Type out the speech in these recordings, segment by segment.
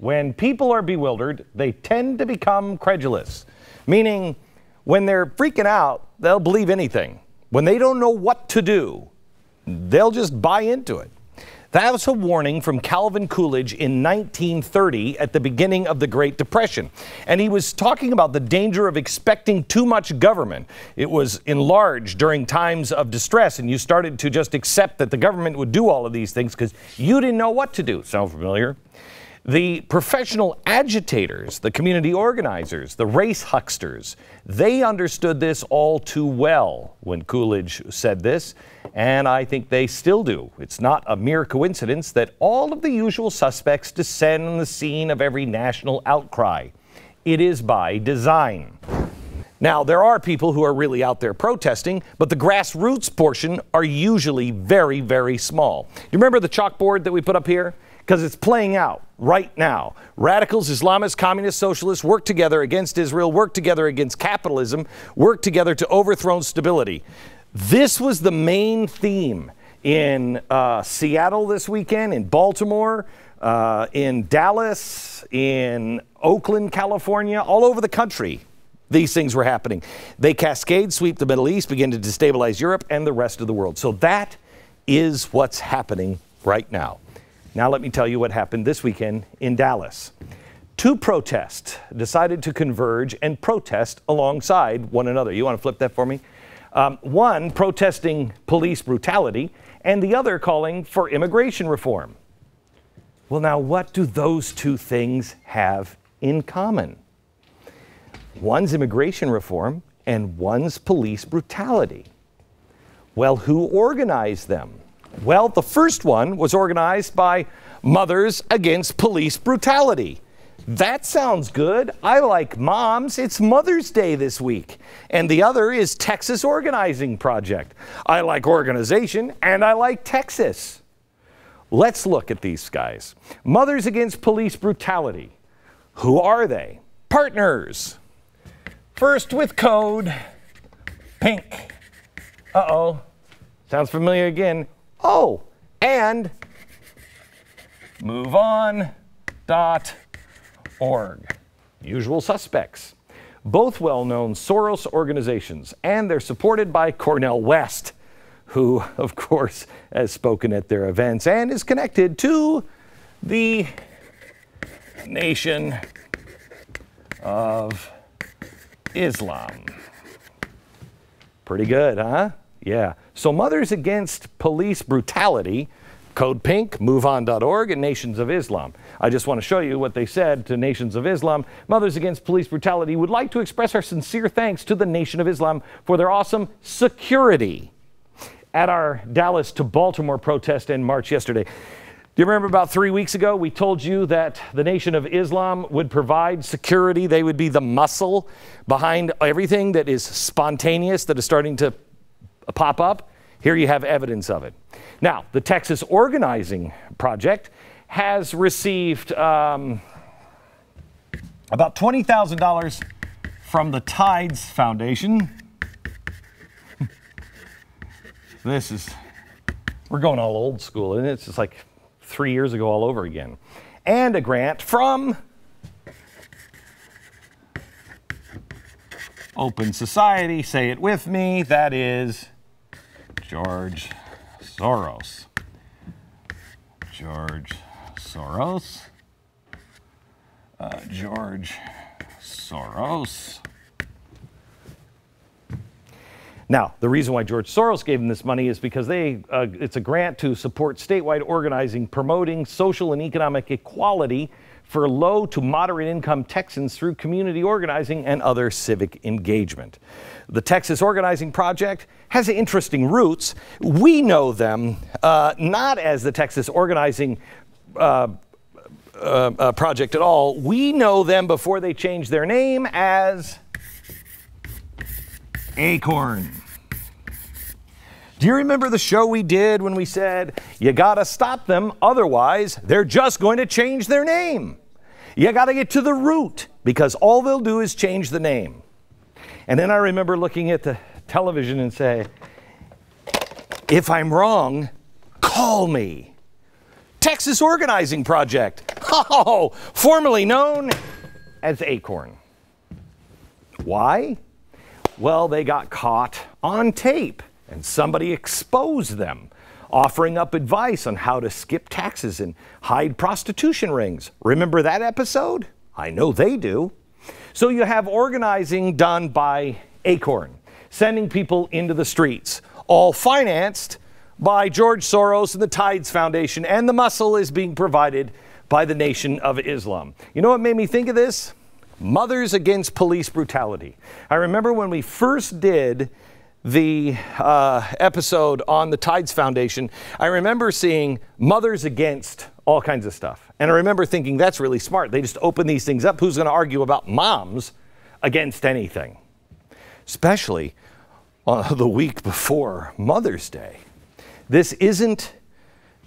When people are bewildered, they tend to become credulous, meaning when they're freaking out, they'll believe anything. When they don't know what to do, they'll just buy into it. That was a warning from Calvin Coolidge in 1930 at the beginning of the Great Depression. And he was talking about the danger of expecting too much government. It was enlarged during times of distress, and you started to just accept that the government would do all of these things because you didn't know what to do. Sound familiar? The professional agitators, the community organizers, the race hucksters, they understood this all too well when Coolidge said this, and I think they still do. It's not a mere coincidence that all of the usual suspects descend on the scene of every national outcry. It is by design. Now, there are people who are really out there protesting, but the grassroots portion are usually very, very small. Do you remember the chalkboard that we put up here? Because it's playing out right now. Radicals, Islamists, communists, socialists work together against Israel, work together against capitalism, work together to overthrow stability. This was the main theme in Seattle this weekend, in Baltimore, in Dallas, in Oakland, California, all over the country. These things were happening. They cascade, sweep the Middle East, begin to destabilize Europe and the rest of the world. So that is what's happening right now. Now let me tell you what happened this weekend in Dallas. Two protests decided to converge and protest alongside one another. You want to flip that for me? One protesting police brutality and the other calling for immigration reform. Well, now what do those two things have in common? One's immigration reform and one's police brutality. Well, who organized them? Well, the first one was organized by Mothers Against Police Brutality. That sounds good. I like moms. It's Mother's Day this week. And the other is Texas Organizing Project. I like organization and I like Texas. Let's look at these guys. Mothers Against Police Brutality. Who are they? Partners. First with code pink. Uh-oh. Sounds familiar again. Oh, and MoveOn.org. Usual suspects. Both well-known Soros organizations, and they're supported by Cornel West, who, of course, has spoken at their events and is connected to the Nation of Islam. Pretty good, huh? Yeah. So Mothers Against Police Brutality, code pink, MoveOn.org, and Nations of Islam. I just want to show you what they said to Nations of Islam. Mothers Against Police Brutality would like to express our sincere thanks to the Nation of Islam for their awesome security at our Dallas to Baltimore protest and march yesterday. Do you remember about 3 weeks ago, we told you that the Nation of Islam would provide security. They would be the muscle behind everything that is spontaneous, that is starting to pop up. Here you have evidence of it. Now, the Texas Organizing Project has received about $20,000 from the Tides Foundation. We're going all old school, and it's just like 3 years ago all over again. And a grant from Open Society, say it with me, that is George Soros. George Soros. George Soros. Now, the reason why George Soros gave them this money is because it's a grant to support statewide organizing, promoting social and economic equality for low to moderate income Texans through community organizing and other civic engagement. The Texas Organizing Project has interesting roots. We know them not as the Texas Organizing Project at all. We know them before they changed their name as ACORN. Do you remember the show we did when we said, you gotta stop them, otherwise they're just going to change their name? You gotta get to the root, because all they'll do is change the name. And then I remember looking at the television and say, if I'm wrong, call me. Texas Organizing Project. formerly known as ACORN. Why? Well, they got caught on tape and somebody exposed them, offering up advice on how to skip taxes and hide prostitution rings. Remember that episode? I know they do. So you have organizing done by ACORN, sending people into the streets, all financed by George Soros and the Tides Foundation, and the muscle is being provided by the Nation of Islam. You know what made me think of this? Mothers Against Police Brutality. I remember when we first did the episode on the Tides Foundation, I remember seeing mothers against all kinds of stuff. And I remember thinking, that's really smart. They just open these things up. Who's going to argue about moms against anything? Especially the week before Mother's Day. This isn't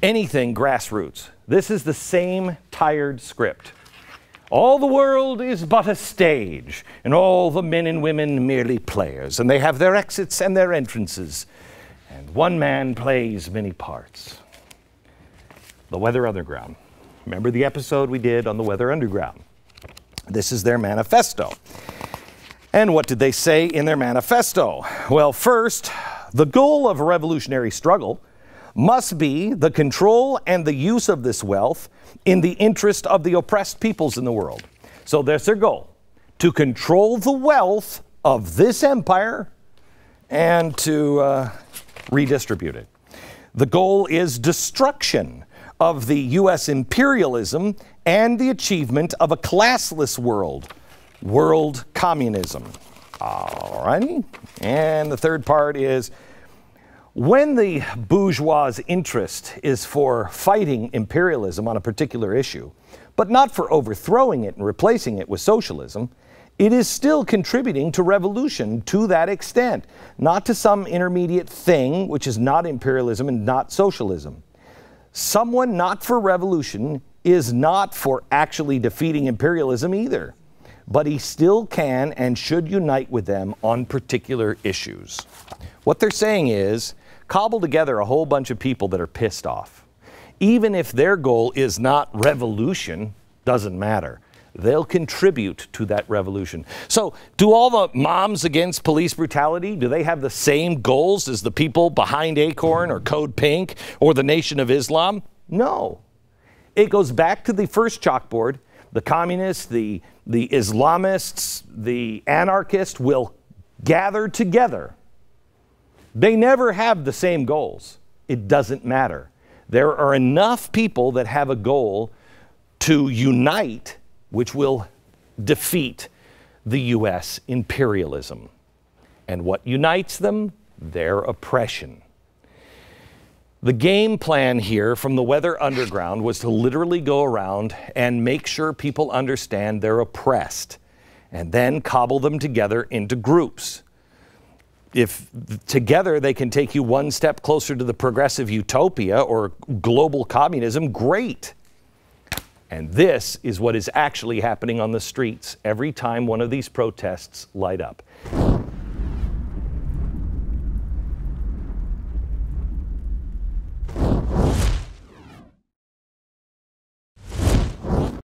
anything grassroots. This is the same tired script. All the world is but a stage, and all the men and women merely players, and they have their exits and their entrances, and one man plays many parts. The Weather Underground. Remember the episode we did on the Weather Underground? This is their manifesto. And what did they say in their manifesto? Well, first, the goal of a revolutionary struggle must be the control and the use of this wealth in the interest of the oppressed peoples in the world. So that's their goal, to control the wealth of this empire and to redistribute it. The goal is destruction of the U.S. imperialism and the achievement of a classless world, world communism. All righty. And the third part is, when the bourgeois' interest is for fighting imperialism on a particular issue, but not for overthrowing it and replacing it with socialism, it is still contributing to revolution to that extent, not to some intermediate thing which is not imperialism and not socialism. Someone not for revolution is not for actually defeating imperialism either, but he still can and should unite with them on particular issues. What they're saying is, cobble together a whole bunch of people that are pissed off. Even if their goal is not revolution, doesn't matter. They'll contribute to that revolution. So, do all the moms against police brutality, do they have the same goals as the people behind ACORN or Code Pink or the Nation of Islam? No. It goes back to the first chalkboard. The communists, the Islamists, the anarchists will gather together. They never have the same goals. It doesn't matter. There are enough people that have a goal to unite, which will defeat the U.S. imperialism. And what unites them? Their oppression. The game plan here from the Weather Underground was to literally go around and make sure people understand they're oppressed, and then cobble them together into groups. If together they can take you one step closer to the progressive utopia or global communism, great. And this is what is actually happening on the streets every time one of these protests light up.